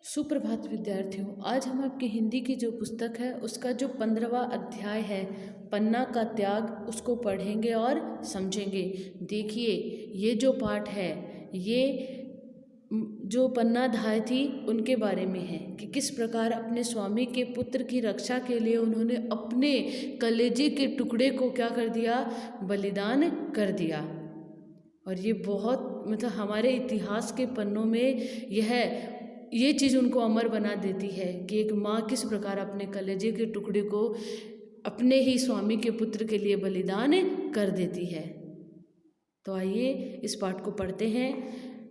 सुप्रभात विद्यार्थियों। आज हम आपकी हिंदी की जो पुस्तक है उसका जो 15वां अध्याय है पन्ना का त्याग, उसको पढ़ेंगे और समझेंगे। देखिए, ये जो पाठ है ये जो पन्नाधाय थी उनके बारे में है कि किस प्रकार अपने स्वामी के पुत्र की रक्षा के लिए उन्होंने अपने कलेजे के टुकड़े को क्या कर दिया, बलिदान कर दिया। और ये बहुत मतलब हमारे इतिहास के पन्नों में ये चीज़ उनको अमर बना देती है कि एक माँ किस प्रकार अपने कलेजे के टुकड़े को अपने ही स्वामी के पुत्र के लिए बलिदान कर देती है। तो आइए इस पाठ को पढ़ते हैं।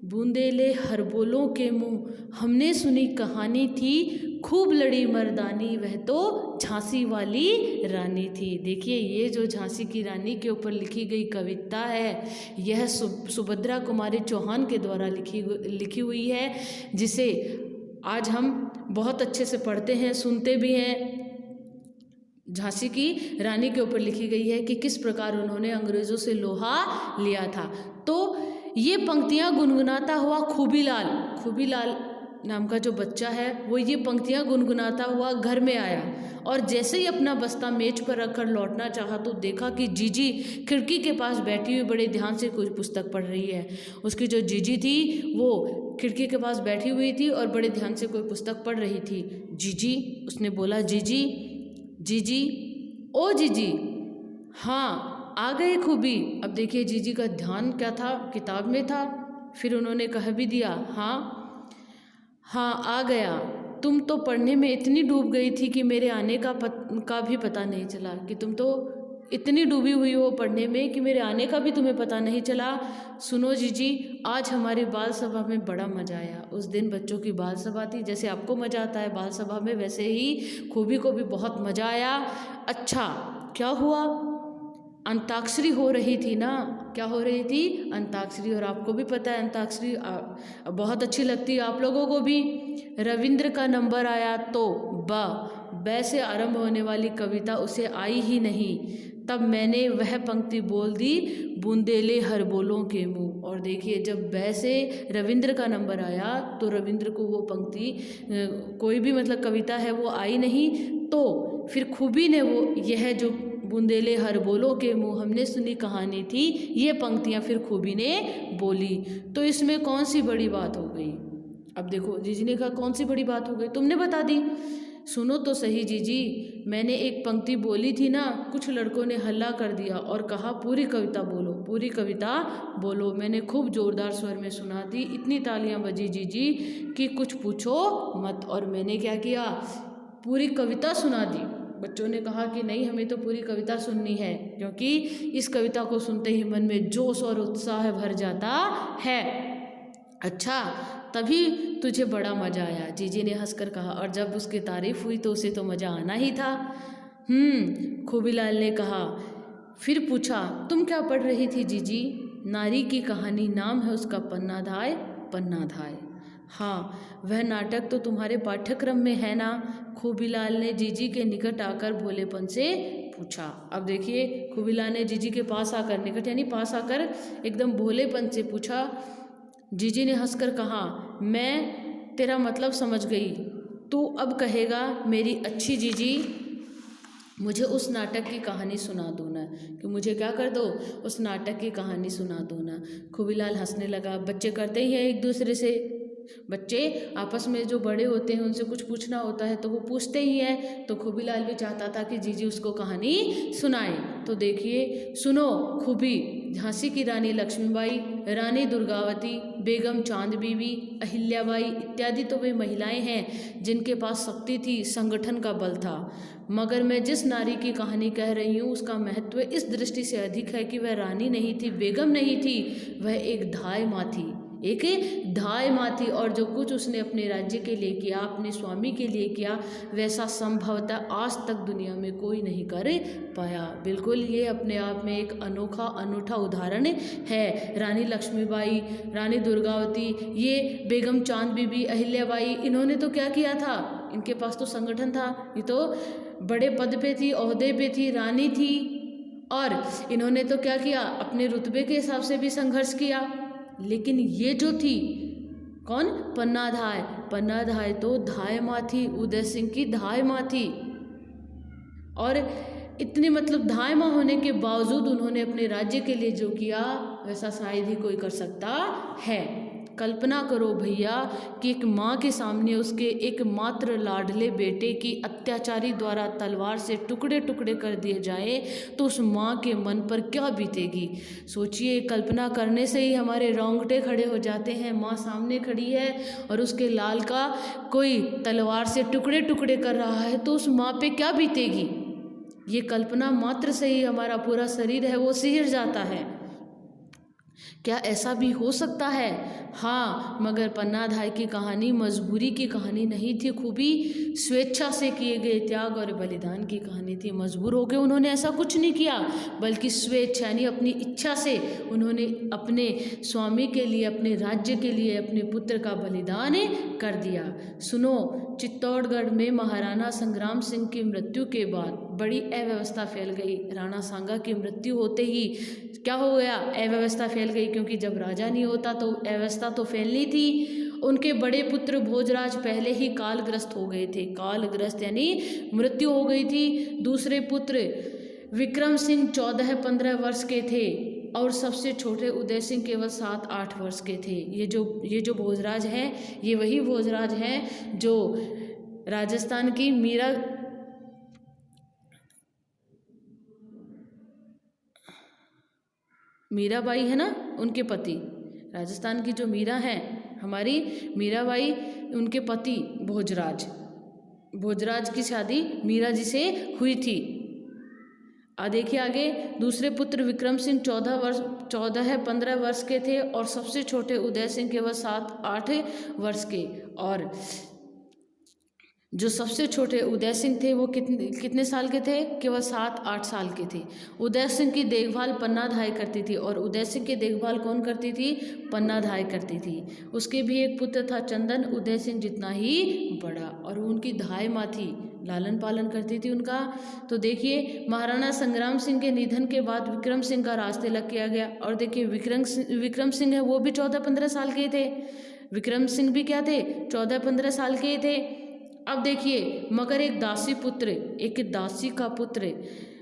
बूंदेले हरबोलों के मुँह हमने सुनी कहानी थी, खूब लड़ी मर्दानी वह तो झांसी वाली रानी थी। देखिए, ये जो झांसी की रानी के ऊपर लिखी गई कविता है यह सुभद्रा कुमारी चौहान के द्वारा लिखी हुई है, जिसे आज हम बहुत अच्छे से पढ़ते हैं, सुनते भी हैं। झांसी की रानी के ऊपर लिखी गई है कि किस प्रकार उन्होंने अंग्रेज़ों से लोहा लिया था। तो ये पंक्तियाँ गुनगुनाता हुआ खूबीलाल नाम का जो बच्चा है वो ये पंक्तियाँ गुनगुनाता हुआ घर में आया और जैसे ही अपना बस्ता मेज पर रखकर लौटना चाहा तो देखा कि जीजी खिड़की के पास बैठी हुई बड़े ध्यान से कुछ पुस्तक पढ़ रही है। उसकी जो जीजी थी वो खिड़की के पास बैठी हुई थी और बड़े ध्यान से कोई पुस्तक पढ़ रही थी। जीजी, उसने बोला, जीजी जीजी, ओ जीजी, हाँ आ गए खूबी। अब देखिए, जीजी का ध्यान क्या था, किताब में था। फिर उन्होंने कह भी दिया, हाँ आ गया। तुम तो पढ़ने में इतनी डूब गई थी कि मेरे आने का भी पता नहीं चला, कि तुम तो इतनी डूबी हुई हो पढ़ने में कि मेरे आने का भी तुम्हें पता नहीं चला। सुनो जीजी, आज हमारी बाल सभा में बड़ा मज़ा आया। उस दिन बच्चों की बाल सभा थी, जैसे आपको मज़ा आता है बाल सभा में, वैसे ही खूबी को भी बहुत मज़ा आया। अच्छा, क्या हुआ? अंताक्षरी हो रही थी ना। क्या हो रही थी? अंताक्षरी। और आपको भी पता है अंताक्षरी बहुत अच्छी लगती है आप लोगों को भी। रविंद्र का नंबर आया तो ब से आरंभ होने वाली कविता उसे आई ही नहीं। तब मैंने वह पंक्ति बोल दी, बूंदेले हरबोलों के मुँह। और देखिए, जब ब से रविंद्र का नंबर आया तो रविंद्र को वो पंक्ति कोई भी मतलब कविता है वो आई नहीं। तो फिर खूबी ने वो यह जो बूंदेले हरबोलों के मुँह हमने सुनी कहानी थी, ये पंक्तियाँ फिर खूबी ने बोली। तो इसमें कौन सी बड़ी बात हो गई? अब देखो, जीजी ने कहा कौन सी बड़ी बात हो गई, तुमने बता दी। सुनो तो सही जीजी, मैंने एक पंक्ति बोली थी ना, कुछ लड़कों ने हल्ला कर दिया और कहा पूरी कविता बोलो, पूरी कविता बोलो। मैंने खूब जोरदार स्वर में सुना दी, इतनी तालियां बजी जीजी कि कुछ पूछो मत। और मैंने क्या किया, पूरी कविता सुना दी। बच्चों ने कहा कि नहीं, हमें तो पूरी कविता सुननी है, क्योंकि इस कविता को सुनते ही मन में जोश और उत्साह भर जाता है। अच्छा, तभी तुझे बड़ा मज़ा आया, जीजी ने हंसकर कहा। और जब उसकी तारीफ हुई तो उसे तो मज़ा आना ही था। खूबीलाल ने कहा। फिर पूछा, तुम क्या पढ़ रही थी जीजी? नारी की कहानी नाम है उसका, पन्नाधाय। हाँ, वह नाटक तो तुम्हारे पाठ्यक्रम में है ना? खूबीलाल ने जीजी के निकट आकर भोलेपन से पूछा। अब देखिए, खूबीलाल ने जीजी के पास आकर, निकट यानी पास आकर एकदम भोलेपन से पूछा। जीजी ने हंसकर कहा, मैं तेरा मतलब समझ गई। तू अब कहेगा, मेरी अच्छी जीजी, मुझे उस नाटक की कहानी सुना दो ना, कि मुझे क्या कर दो, उस नाटक की कहानी सुना दो ना। खूबीलाल हंसने लगा। बच्चे करते ही हैं एक दूसरे से, बच्चे आपस में जो बड़े होते हैं उनसे कुछ पूछना होता है तो वो पूछते ही हैं। तो खूबीलाल भी चाहता था कि जीजी उसको कहानी सुनाए। तो देखिए, सुनो खूबी, झांसी की रानी लक्ष्मीबाई, रानी दुर्गावती, बेगम चांद बीवी, अहिल्याबाई इत्यादि तो वे महिलाएं हैं जिनके पास शक्ति थी, संगठन का बल था। मगर मैं जिस नारी की कहानी कह रही हूँ उसका महत्व इस दृष्टि से अधिक है कि वह रानी नहीं थी, बेगम नहीं थी, वह एक धाय माँ थी, एक धाय माँ थी। और जो कुछ उसने अपने राज्य के लिए किया, अपने स्वामी के लिए किया, वैसा संभवतः आज तक दुनिया में कोई नहीं कर पाया। बिल्कुल, ये अपने आप में एक अनूठा उदाहरण है। रानी लक्ष्मीबाई, रानी दुर्गावती, ये बेगम चांद बीबी, अहिल्याबाई, इन्होंने तो क्या किया था, इनके पास तो संगठन था, ये तो बड़े पद पे थी, ओहदे पे थी, रानी थी। और इन्होंने तो क्या किया, अपने रुतबे के हिसाब से भी संघर्ष किया। लेकिन ये जो थी कौन? पन्नाधाय। पन्नाधाय तो धाय माँ थी, उदय सिंह की धाय माँ थी। और इतनी मतलब धाय माँ होने के बावजूद उन्होंने अपने राज्य के लिए जो किया वैसा शायद ही कोई कर सकता है। कल्पना करो भैया कि एक माँ के सामने उसके एकमात्र लाडले बेटे की अत्याचारी द्वारा तलवार से टुकड़े टुकड़े कर दिए जाए तो उस माँ के मन पर क्या बीतेगी। सोचिए, कल्पना करने से ही हमारे रोंगटे खड़े हो जाते हैं। माँ सामने खड़ी है और उसके लाल का कोई तलवार से टुकड़े टुकड़े कर रहा है तो उस माँ पे क्या बीतेगी। ये कल्पना मात्र से ही हमारा पूरा शरीर है वो सिहर जाता है। क्या ऐसा भी हो सकता है? हाँ, मगर पन्नाधाय की कहानी मजबूरी की कहानी नहीं थी, खूबी स्वेच्छा से किए गए त्याग और बलिदान की कहानी थी। मजबूर होकर उन्होंने ऐसा कुछ नहीं किया, बल्कि स्वेच्छा यानी अपनी इच्छा से उन्होंने अपने स्वामी के लिए, अपने राज्य के लिए अपने पुत्र का बलिदान कर दिया। सुनो, चित्तौड़गढ़ में महाराणा संग्राम सिंह की मृत्यु के बाद बड़ी अव्यवस्था फैल गई। राणा सांगा की मृत्यु होते ही क्या हो गया? अव्यवस्था फैल गई, क्योंकि जब राजा नहीं होता तो अव्यवस्था तो फैलनी थी। उनके बड़े पुत्र भोजराज पहले ही कालग्रस्त हो गए थे। कालग्रस्त यानी मृत्यु हो गई थी। दूसरे पुत्र विक्रम सिंह 14-15 वर्ष के थे और सबसे छोटे उदय सिंह केवल 7-8 वर्ष के थे। ये जो भोजराज हैं, ये वही भोजराज हैं जो राजस्थान की मीराबाई है ना, उनके पति। राजस्थान की जो मीरा हैं, हमारी मीराबाई, उनके पति भोजराज की शादी मीरा जी से हुई थी। देखिए आगे, दूसरे पुत्र विक्रम सिंह 14-15 वर्ष के थे और सबसे छोटे उदय सिंह केवल 7-8 वर्ष के। और जो सबसे छोटे उदय सिंह थे वो कितने साल के थे? केवल 7-8 साल के थे। उदय सिंह की देखभाल पन्नाधाय करती थी और उदय सिंह की देखभाल कौन करती थी? पन्नाधाय करती थी। उसके भी एक पुत्र था चंदन, उदय सिंह जितना ही बड़ा, और उनकी धाय माँ थी, लालन पालन करती थी उनका। तो देखिए, महाराणा संग्राम सिंह के निधन के बाद विक्रम सिंह का राज तिलक किया गया। और देखिए, विक्रम सिंह है वो भी 14-15 साल के थे। विक्रम सिंह भी क्या थे? 14-15 साल के थे। अब देखिए, मगर एक दासी का पुत्र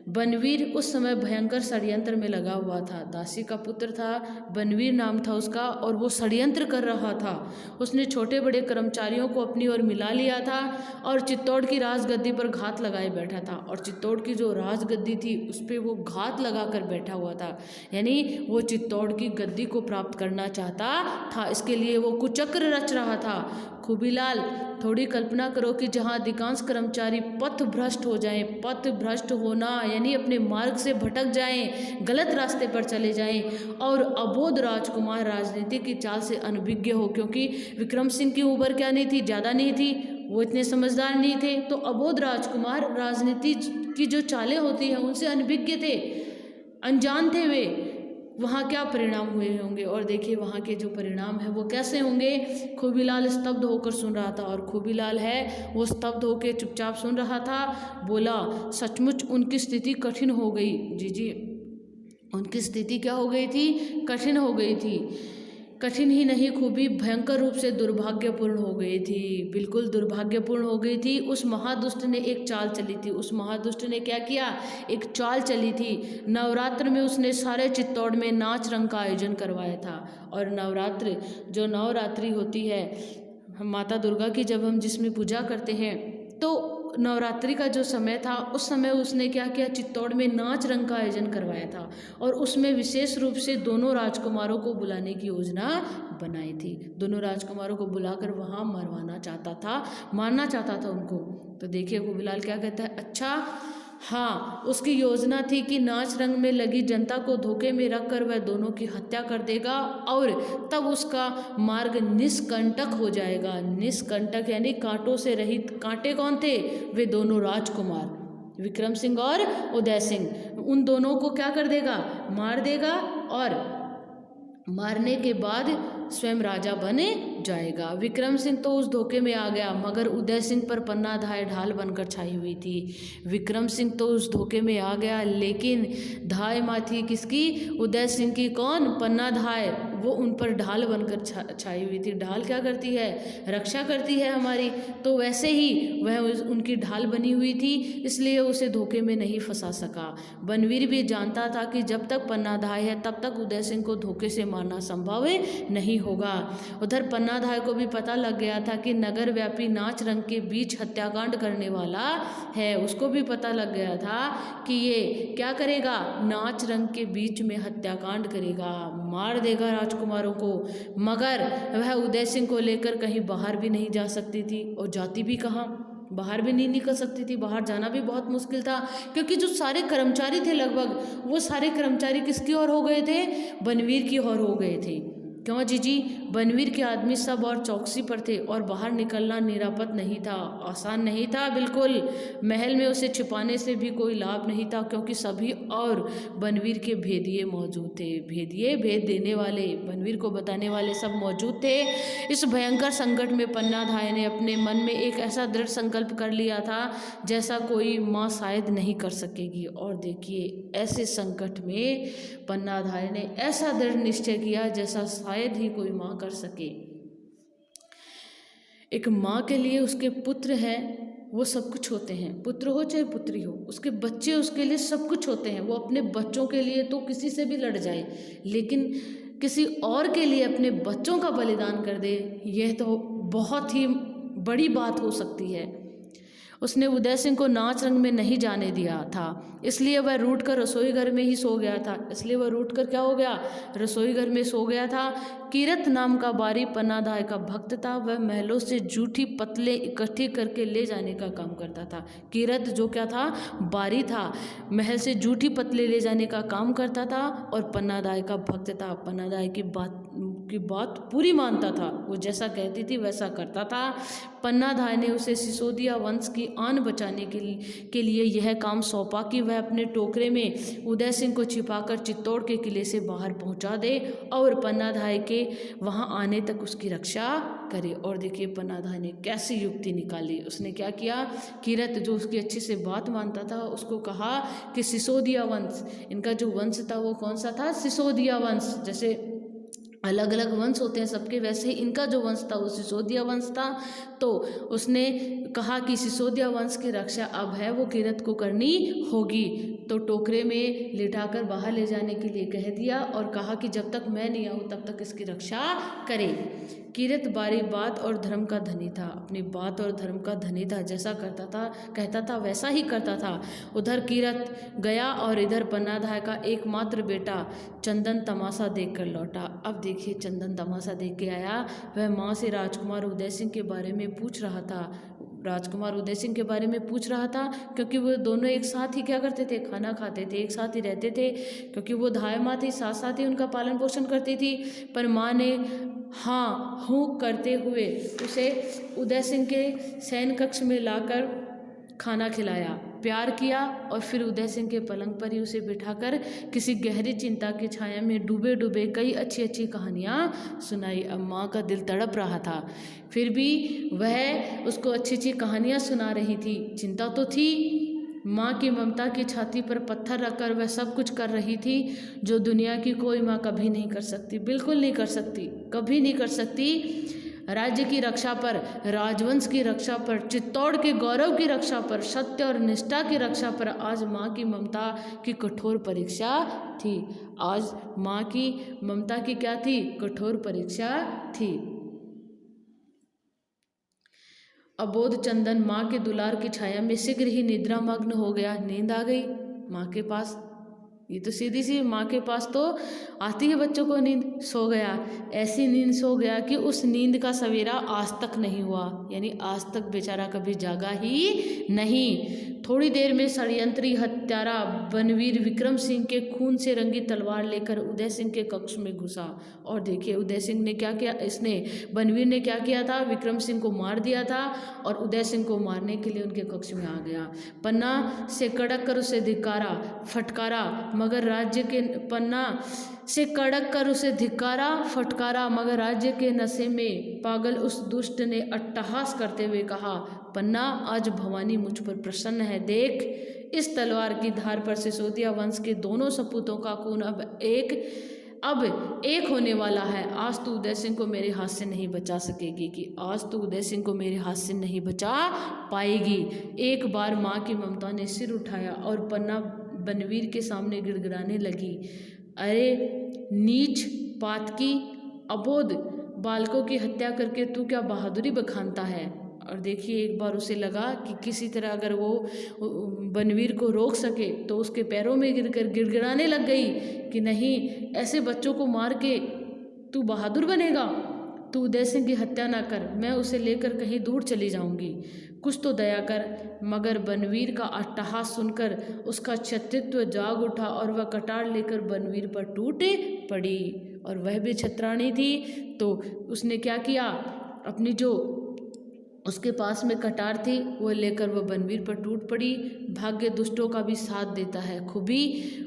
बनवीर उस समय भयंकर षड्यंत्र में लगा हुआ था। दासी का पुत्र था, बनवीर नाम था उसका, और वो षड्यंत्र कर रहा था। उसने छोटे बड़े कर्मचारियों को अपनी ओर मिला लिया था और चित्तौड़ की राजगद्दी पर घात लगाए बैठा था। और चित्तौड़ की जो राजगद्दी थी उस पर वो घात लगा कर बैठा हुआ था, यानी वो चित्तौड़ की गद्दी को प्राप्त करना चाहता था। इसके लिए वो कुचक्र रच रहा था। खूबीलाल, थोड़ी कल्पना करो कि जहाँ अधिकांश कर्मचारी पथ भ्रष्ट हो जाएं, पथ भ्रष्ट होना यानी अपने मार्ग से भटक जाएं, गलत रास्ते पर चले जाएं, और अबोध राजकुमार राजनीति की चाल से अनभिज्ञ हो, क्योंकि विक्रम सिंह की उम्र क्या नहीं थी, ज़्यादा नहीं थी, वो इतने समझदार नहीं थे। तो अबोध राजकुमार राजनीति की जो चालें होती हैं उनसे अनभिज्ञ थे, अनजान थे वे। वहाँ क्या परिणाम हुए होंगे, और देखिए वहाँ के जो परिणाम है वो कैसे होंगे। खूबीलाल स्तब्ध होकर सुन रहा था, और खूबीलाल है वो स्तब्ध होकर चुपचाप सुन रहा था। बोला, सचमुच उनकी स्थिति कठिन हो गई। जी, उनकी स्थिति क्या हो गई थी? कठिन हो गई थी। कठिन ही नहीं, खूबी भयंकर रूप से दुर्भाग्यपूर्ण हो गई थी, बिल्कुल दुर्भाग्यपूर्ण हो गई थी। उस महादुष्ट ने एक चाल चली थी। उस महादुष्ट ने क्या किया? एक चाल चली थी। नवरात्र में उसने सारे चित्तौड़ में नाच रंग का आयोजन करवाया था। और नवरात्रि होती है माता दुर्गा की, जब हम जिसमें पूजा करते हैं, तो नवरात्रि का जो समय था उस समय उसने क्या किया? चित्तौड़ में नाच रंग का आयोजन करवाया था, और उसमें विशेष रूप से दोनों राजकुमारों को बुलाने की योजना बनाई थी। दोनों राजकुमारों को बुलाकर वहाँ मारना चाहता था उनको। तो देखिए खूबीलाल क्या कहता है, अच्छा हाँ, उसकी योजना थी कि नाच रंग में लगी जनता को धोखे में रखकर वह दोनों की हत्या कर देगा, और तब उसका मार्ग निष्कंटक हो जाएगा। निष्कंटक यानी कांटों से रहित। कांटे कौन थे? वे दोनों राजकुमार विक्रम सिंह और उदय सिंह। उन दोनों को क्या कर देगा? मार देगा, और मारने के बाद स्वयं राजा बने जाएगा। विक्रम सिंह तो उस धोखे में आ गया, मगर उदय सिंह पर पन्नाधाय ढाल बनकर छाई हुई थी। विक्रम सिंह तो उस धोखे में आ गया, लेकिन धाय माँ थी किसकी? उदय सिंह की। कौन? पन्नाधाय। वो उन पर ढाल बनकर छाई हुई थी। ढाल क्या करती है? रक्षा करती है हमारी। तो वैसे ही वह उनकी ढाल बनी हुई थी, इसलिए उसे धोखे में नहीं फंसा सका। बनवीर भी जानता था कि जब तक पन्नाधाय है तब तक उदय सिंह को धोखे से मारना संभव नहीं होगा। उधर पन्नाधाय को भी पता लग गया था कि नगर व्यापी नाच रंग के बीच हत्याकांड करने वाला है। उसको भी पता लग गया था कि ये क्या करेगा? नाच रंग के बीच में हत्याकांड करेगा, मार देगा राजकुमारों को। मगर वह उदय सिंह को लेकर कहीं बाहर भी नहीं जा सकती थी, और जाती भी कहाँ? बाहर भी नहीं निकल सकती थी। बाहर जाना भी बहुत मुश्किल था, क्योंकि जो सारे कर्मचारी थे लगभग, वो सारे कर्मचारी किसकी ओर हो गए थे? बनवीर की ओर हो गए थे। क्यों जीजी? बनवीर के आदमी सब और चौकसी पर थे, और बाहर निकलना निरापद नहीं था, आसान नहीं था बिल्कुल। महल में उसे छिपाने से भी कोई लाभ नहीं था, क्योंकि सभी और बनवीर के भेदिए मौजूद थे। भेदिए, भेद देने वाले, बनवीर को बताने वाले सब मौजूद थे। इस भयंकर संकट में पन्नाधाय ने अपने मन में एक ऐसा दृढ़ संकल्प कर लिया था जैसा कोई माँ शायद नहीं कर सकेगी। और देखिए, ऐसे संकट में पन्नाधाय ने ऐसा दृढ़ निश्चय किया जैसा शायद ही कोई माँ कर सके। एक माँ के लिए उसके पुत्र हैं, वो सब कुछ होते हैं, पुत्र हो चाहे पुत्री हो, उसके बच्चे उसके लिए सब कुछ होते हैं। वो अपने बच्चों के लिए तो किसी से भी लड़ जाए, लेकिन किसी और के लिए अपने बच्चों का बलिदान कर दे, यह तो बहुत ही बड़ी बात हो सकती है। उसने उदय सिंह को नाच रंग में नहीं जाने दिया था, इसलिए वह रूठ कर रसोई घर में ही सो गया था। इसलिए वह रूठ कर क्या हो गया? रसोई घर में सो गया था। कीरत नाम का बारी पन्नाधाय का भक्त था। वह महलों से जूठी पतले इकट्ठी करके ले जाने का काम करता था। कीरत जो क्या था? बारी था, महल से जूठी पतले ले जाने का काम करता था, और पन्नाधाय का भक्त था। पन्नाधाय की बात पूरी मानता था, वो जैसा कहती थी वैसा करता था। पन्नाधाय ने उसे सिसोदिया वंश की आन बचाने के लिए यह काम सौंपा कि वह अपने टोकरे में उदय सिंह को छिपाकर चित्तौड़ के किले से बाहर पहुंचा दे, और पन्नाधाय के वहां आने तक उसकी रक्षा करे। और देखिए पन्नाधाय ने कैसी युक्ति निकाली। उसने क्या किया? कीरत जो उसकी अच्छे से बात मानता था, उसको कहा कि सिसोदिया वंश, इनका जो वंश था वो कौन सा था? सिसोदिया वंश। जैसे अलग अलग वंश होते हैं सबके, वैसे ही इनका जो वंश था वो सिसोदिया वंश था। तो उसने कहा कि सिसोदिया वंश की रक्षा अब है वो कीरत को करनी होगी। तो टोकरे में लिटाकर बाहर ले जाने के लिए कह दिया, और कहा कि जब तक मैं नहीं आऊँ तब तक इसकी रक्षा करे। कीरत बारी बात और धर्म का धनी था, अपनी बात और धर्म का धनी था, जैसा करता था कहता था वैसा ही करता था। उधर कीरत गया, और इधर पन्नाधाय का एकमात्र बेटा चंदन तमाशा देख कर लौटा। अब देखिए, चंदन तमाशा देख के आया। वह माँ से राजकुमार उदय सिंह के बारे में पूछ रहा था। राजकुमार उदय सिंह के बारे में पूछ रहा था, क्योंकि वो दोनों एक साथ ही क्या करते थे? खाना खाते थे, एक साथ ही रहते थे, क्योंकि वो धाय माँ थी, साथ साथ ही उनका पालन पोषण करती थी। पर माँ ने हाँ हूँ करते हुए उसे उदय सिंह के शयन कक्ष में लाकर खाना खिलाया, प्यार किया, और फिर उदय सिंह के पलंग पर ही उसे बिठाकर किसी गहरी चिंता की छाया में डूबे डूबे कई अच्छी अच्छी कहानियाँ सुनाई। अब माँ का दिल तड़प रहा था, फिर भी वह उसको अच्छी अच्छी कहानियाँ सुना रही थी। चिंता तो थी, माँ की ममता की छाती पर पत्थर रखकर वह सब कुछ कर रही थी जो दुनिया की कोई माँ कभी नहीं कर सकती, बिल्कुल नहीं कर सकती, कभी नहीं कर सकती। राज्य की रक्षा पर, राजवंश की रक्षा पर, चित्तौड़ के गौरव की रक्षा पर, सत्य और निष्ठा की रक्षा पर आज माँ की ममता की कठोर परीक्षा थी। आज माँ की ममता की क्या थी? कठोर परीक्षा थी। अबोध चंदन माँ के दुलार की छाया में शीघ्र ही निद्रा मग्न हो गया। नींद आ गई माँ के पास। ये तो सीधी सी माँ के पास तो आती है बच्चों को नींद। सो गया, ऐसी नींद सो गया कि उस नींद का सवेरा आज तक नहीं हुआ, यानी आज तक बेचारा कभी जागा ही नहीं। थोड़ी देर में षड्यंत्री हत्यारा बनवीर विक्रम सिंह के खून से रंगी तलवार लेकर उदय सिंह के कक्ष में घुसा। और देखिए उदय सिंह ने क्या किया, बनवीर ने क्या किया था? विक्रम सिंह को मार दिया था, और उदय सिंह को मारने के लिए उनके कक्ष में आ गया। पन्ना से कड़क कर उसे धिक्कारा, फटकारा, मगर राज्य के नशे में पागल उस दुष्ट ने अट्टहास करते हुए कहा, पन्ना आज भवानी मुझ पर प्रसन्न है। देख, इस तलवार की धार पर सिसोदिया वंश के दोनों सपूतों का खून अब एक अब एक होने वाला है। आज तू उदय सिंह को मेरे हाथ से नहीं बचा सकेगी, कि आज तू उदय सिंह को मेरे हाथ से नहीं बचा पाएगी। एक बार माँ की ममता ने सिर उठाया और पन्ना बनवीर के सामने गिड़गिड़ाने लगी। अरे नीच पातकी, अबोध बालकों की हत्या करके तू क्या बहादुरी बखानता है। और देखिए एक बार उसे लगा कि किसी तरह अगर वो बनवीर को रोक सके तो उसके पैरों में गिरकर गिड़गिड़ाने लग गई कि नहीं, ऐसे बच्चों को मार के तू बहादुर बनेगा, तू उदय सिंह की हत्या ना कर, मैं उसे लेकर कहीं दूर चली जाऊंगी, कुछ तो दया कर। मगर बनवीर का अट्टहास सुनकर उसका क्षत्रित्व जाग उठा और वह कटार लेकर बनवीर पर टूट पड़ी। और वह भी छत्राणी थी, तो उसने क्या किया, अपनी जो उसके पास में कटार थी वो लेकर वह बनवीर पर टूट पड़ी। भाग्य दुष्टों का भी साथ देता है। खूबी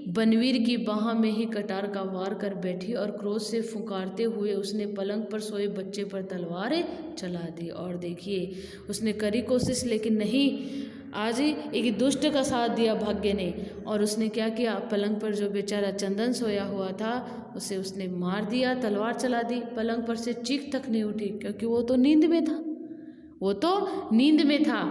बनवीर की बाह में ही कटार का वार कर बैठी और क्रोध से फुंकारते हुए उसने पलंग पर सोए बच्चे पर तलवार चला दी। और देखिए उसने करी कोशिश, लेकिन नहीं, आज ही एक दुष्ट का साथ दिया भाग्य ने। और उसने क्या किया, पलंग पर जो बेचारा चंदन सोया हुआ था उसे उसने मार दिया, तलवार चला दी। पलंग पर से चीख तक नहीं उठी, क्योंकि वो तो नींद में था, वो तो नींद में था।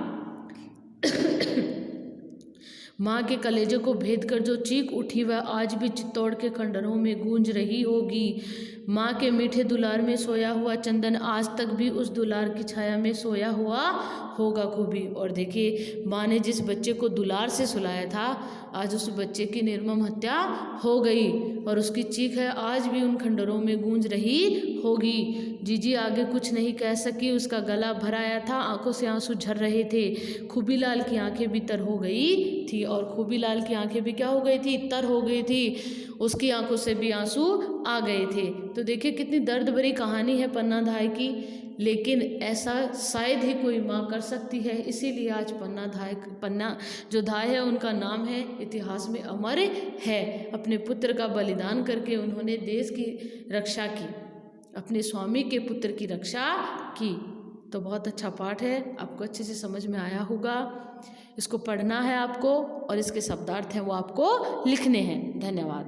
माँ के कलेजे को भेद कर जो चीख उठी वह आज भी चित्तौड़ के खंडरों में गूंज रही होगी। माँ के मीठे दुलार में सोया हुआ चंदन आज तक भी उस दुलार की छाया में सोया हुआ होगा खूबी। और देखिए माँ ने जिस बच्चे को दुलार से सुलाया था, आज उस बच्चे की निर्मम हत्या हो गई और उसकी चीख है आज भी उन खंडरों में गूंज रही होगी। जीजी आगे कुछ नहीं कह सकी, उसका गला भर आया था, आंखों से आंसू झर रहे थे। खूबीलाल की आंखें भी तर हो गई थी, और खूबीलाल की आंखें भी क्या हो गई थी, तर हो गई थी, उसकी आंखों से भी आंसू आ गए थे। तो देखिए कितनी दर्द भरी कहानी है पन्ना धाय की, लेकिन ऐसा शायद ही कोई माँ कर सकती है। इसीलिए आज पन्ना जो धाय है उनका नाम है, इतिहास में अमर है। अपने पुत्र का बलिदान करके उन्होंने देश की रक्षा की, अपने स्वामी के पुत्र की रक्षा की। तो बहुत अच्छा पाठ है, आपको अच्छे से समझ में आया होगा। इसको पढ़ना है आपको और इसके शब्दार्थ हैं वो आपको लिखने हैं। धन्यवाद।